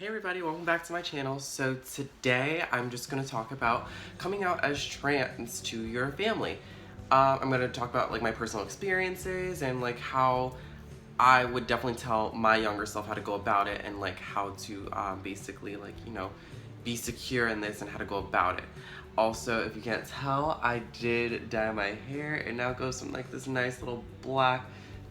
Hey everybody, welcome back to my channel. So today I'm just going to talk about coming out as trans to your family. I'm going to talk about like my personal experiences and like how I would definitely tell my younger self how to go about it and like how to basically like, be secure in this and how to go about it. Also, if you can't tell, I did dye my hair. It now goes from like this nice little black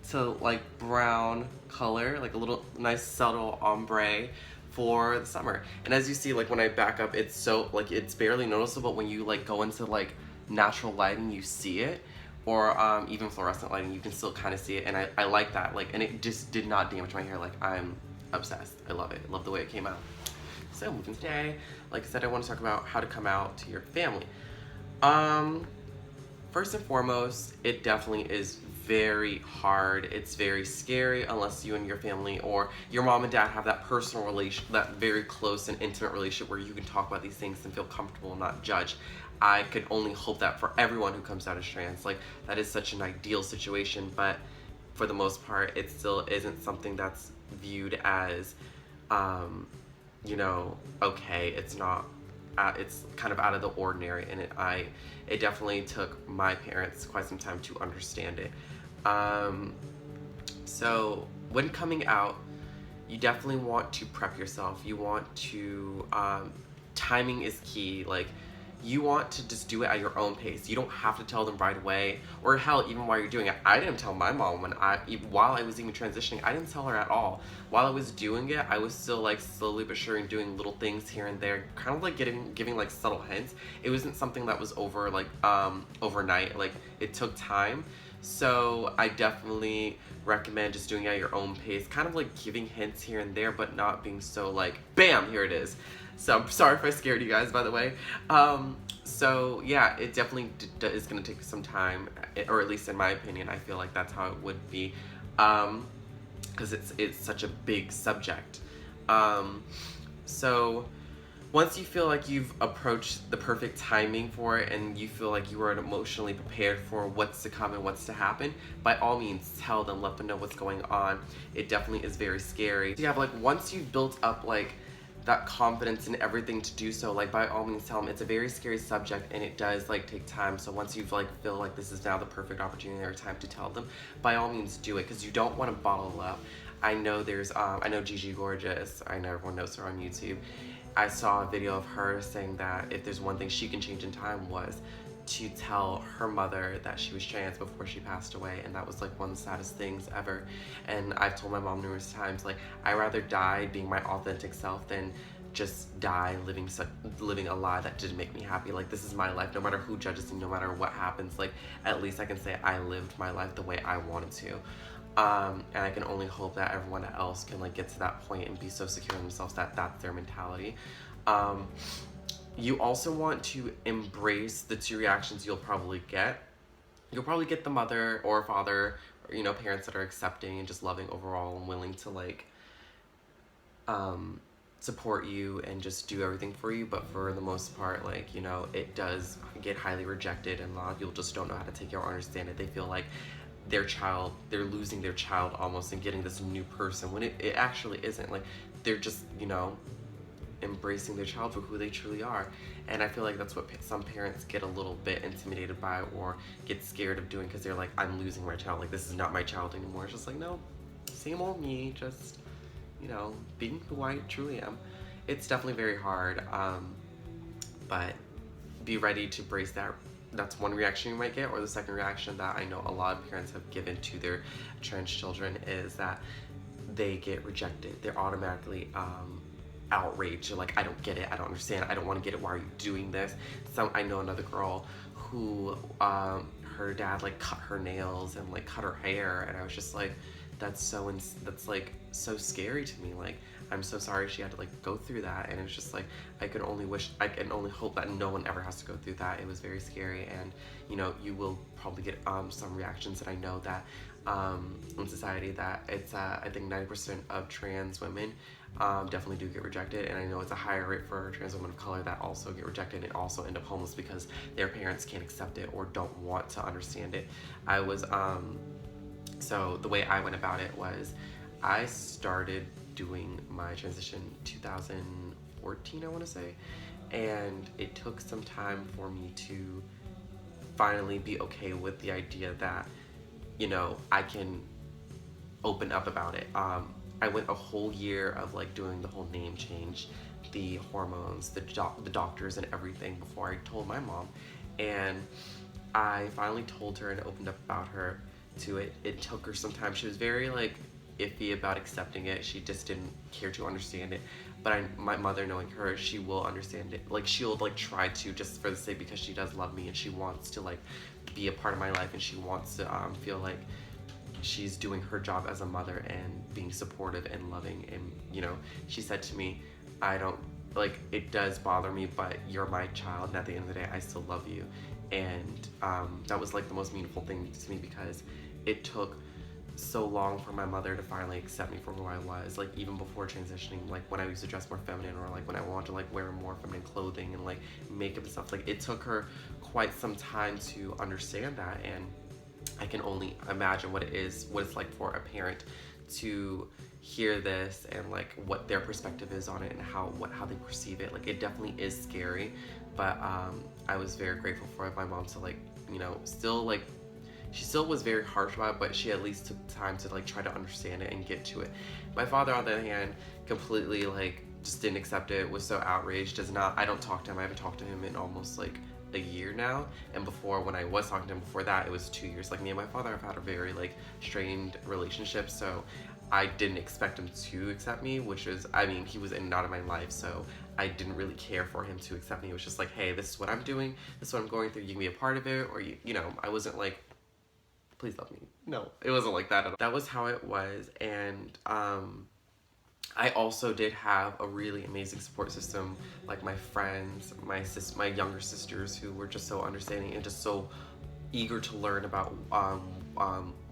to like brown color, like a little nice subtle ombre for the summer. And as you see, like when I back up, it's so like it's barely noticeable, but when you like go into like natural lighting, you see it, or even fluorescent lighting, you can still kind of see it. And I like that, like, and it just did not damage my hair. Like, I'm obsessed. I love it. I love the way it came out. So moving today, like I said, I want to talk about how to come out to your family. First and foremost, it definitely is very hard. It's very scary unless you and your family or your mom and dad have that personal relation, that very close and intimate relationship where you can talk about these things and feel comfortable and not judged. I could only hope that for everyone who comes out as trans, like that is such an ideal situation, but for the most part, it still isn't something that's viewed as, okay, it's not, it's kind of out of the ordinary, and it definitely took my parents quite some time to understand it. So when coming out, you definitely want to prep yourself. You want to, timing is key. Like, you want to just do it at your own pace. You don't have to tell them right away, or hell, even while you're doing it. I didn't tell my mom while I was even transitioning. I didn't tell her at all. While I was doing it, I was still like slowly but surely doing little things here and there, kind of like giving like subtle hints. It wasn't something that was over like overnight. Like, it took time. So I definitely recommend just doing it at your own pace, kind of like giving hints here and there, but not being so like, bam, here it is. So I'm sorry if I scared you guys, by the way. So yeah, it definitely is going to take some time, or at least in my opinion, I feel like that's how it would be, because it's such a big subject. So once you feel like you've approached the perfect timing for it and you feel like you are emotionally prepared for what's to come and what's to happen, by all means tell them, let them know what's going on. It definitely is very scary. You have like, once you've built up like that confidence and everything to do so, like by all means tell them. It's a very scary subject and it does like take time. So once you've like feel like this is now the perfect opportunity or time to tell them, by all means do it, because you don't want to bottle it up. I know there's I know Gigi Gorgeous, I know everyone knows her on YouTube. I saw a video of her saying that if there's one thing she can change in time was to tell her mother that she was trans before she passed away, and that was like one of the saddest things ever. And I've told my mom numerous times, like, I'd rather die being my authentic self than just die living a lie that didn't make me happy. Like, this is my life, no matter who judges me, no matter what happens, like, at least I can say I lived my life the way I wanted to. And I can only hope that everyone else can like get to that point and be so secure in themselves that that's their mentality. You also want to embrace the two reactions you'll probably get. You'll probably get the mother or father, or, parents that are accepting and just loving overall and willing to like support you and just do everything for you. But for the most part, like, it does get highly rejected, and a lot of people just don't know how to take it or understand it. They feel like they're losing their child almost and getting this new person, when it actually isn't. Like, they're just, embracing their child for who they truly are. And I feel like that's what some parents get a little bit intimidated by or get scared of doing, because they're like, I'm losing my child, like, this is not my child anymore. It's just like, no, same old me, just, being who I truly am. It's definitely very hard, but be ready to brace that. That's one reaction you might get. Or the second reaction that I know a lot of parents have given to their trans children is that they get rejected. They're automatically outraged. They're like, I don't get it, I don't understand, I don't want to get it, why are you doing this? I know another girl who her dad like cut her nails and like cut her hair, and I was just like, that's like so scary to me. Like, I'm so sorry she had to like go through that, and it's just like, I can only hope that no one ever has to go through that. It was very scary, and you will probably get some reactions. And I know that in society that it's I think 90% of trans women definitely do get rejected, and I know it's a higher rate for trans women of color that also get rejected and also end up homeless because their parents can't accept it or don't want to understand it. So the way I went about it was, I started doing my transition 2014, I want to say, and it took some time for me to finally be okay with the idea that, you know, I can open up about it. I went a whole year of like doing the whole name change, the hormones, the doctors and everything before I told my mom, and I finally told her and opened up about her to it. It took her some time. She was very like iffy about accepting it. She just didn't care to understand it. But my mother, knowing her, she will understand it. Like she'll like try to, just for the sake, because she does love me and she wants to like be a part of my life, and she wants to feel like she's doing her job as a mother and being supportive and loving. And you know, she said to me, I don't like, it does bother me, but you're my child, and at the end of the day I still love you. And that was like the most meaningful thing to me, because it took so long for my mother to finally accept me for who I was. Like even before transitioning, like when I used to dress more feminine, or like when I wanted to like wear more feminine clothing and like makeup and stuff, like it took her quite some time to understand that. And I can only imagine what it's like for a parent to hear this and like what their perspective is on it and how they perceive it. Like it definitely is scary, but I was very grateful for my mom to like, you know, still like, she still was very harsh about it, but she at least took time to like try to understand it and get to it. My father, on the other hand, completely like just didn't accept it, was so outraged, I don't talk to him. I haven't talked to him in almost like a year now, and before, when I was talking to him before that, it was 2 years. Like me and my father have had a very like strained relationship, so I didn't expect him to accept me, which is, I mean, he was in and out of my life, so I didn't really care for him to accept me. It was just like, hey, this is what I'm doing, this is what I'm going through, you can be a part of it, or you know, I wasn't like, please love me. No, it wasn't like that at all. That was how it was. And I also did have a really amazing support system, like my friends, my younger sisters, who were just so understanding and just so eager to learn about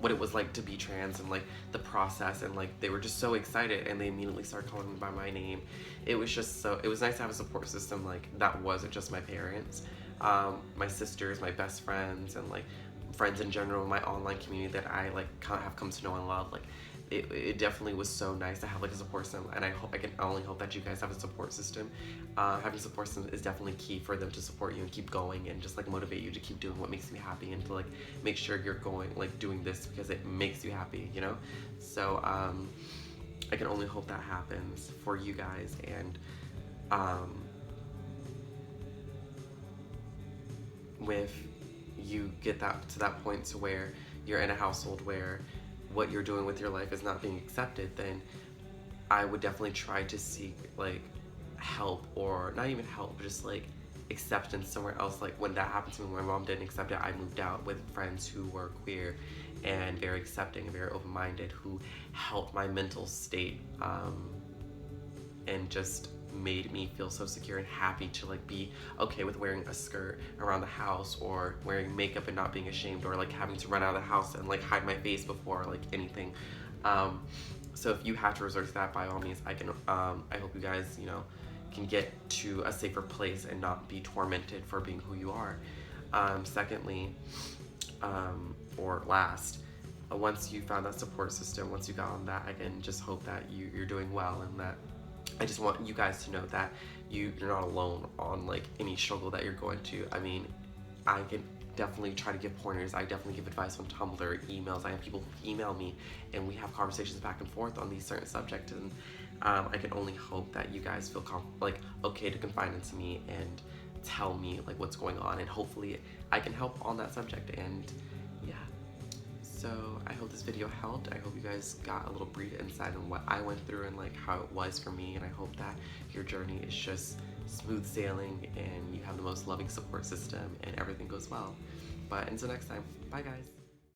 what it was like to be trans and like the process, and like they were just so excited, and they immediately started calling me by my name. It was just so, it was nice to have a support system like that wasn't just my parents, my sisters, my best friends, and like friends in general, my online community that I like have come to know and love. Like it definitely was so nice to have like a support system, and I can only hope that you guys have a support system. Having a support system is definitely key for them to support you and keep going, and just like motivate you to keep doing what makes you happy, and to like make sure you're going like doing this because it makes you happy, you know. So I can only hope that happens for you guys. And with you get that to that point to where you're in a household where what you're doing with your life is not being accepted, then I would definitely try to seek like help, or not even help, but just like acceptance somewhere else. Like when that happened to me, when my mom didn't accept it, I moved out with friends who were queer and very accepting and very open-minded, who helped my mental state and just made me feel so secure and happy to like be okay with wearing a skirt around the house, or wearing makeup and not being ashamed, or like having to run out of the house and like hide my face before like anything. So if you have to resort to that, by all means, I hope you guys, you know, can get to a safer place and not be tormented for being who you are. Secondly, or last, once you found that support system, once you got on that, I can just hope that you're doing well, and that I just want you guys to know that you're not alone on like any struggle that you're going to. I mean, I can definitely try to give pointers. I definitely give advice on Tumblr, emails. I have people who email me, and we have conversations back and forth on these certain subjects. And I can only hope that you guys feel like okay to confide into me and tell me like what's going on, and hopefully I can help on that subject. And yeah. So I hope this video helped. I hope you guys got a little brief insight on what I went through and like how it was for me, and I hope that your journey is just smooth sailing and you have the most loving support system and everything goes well. But until next time, bye guys.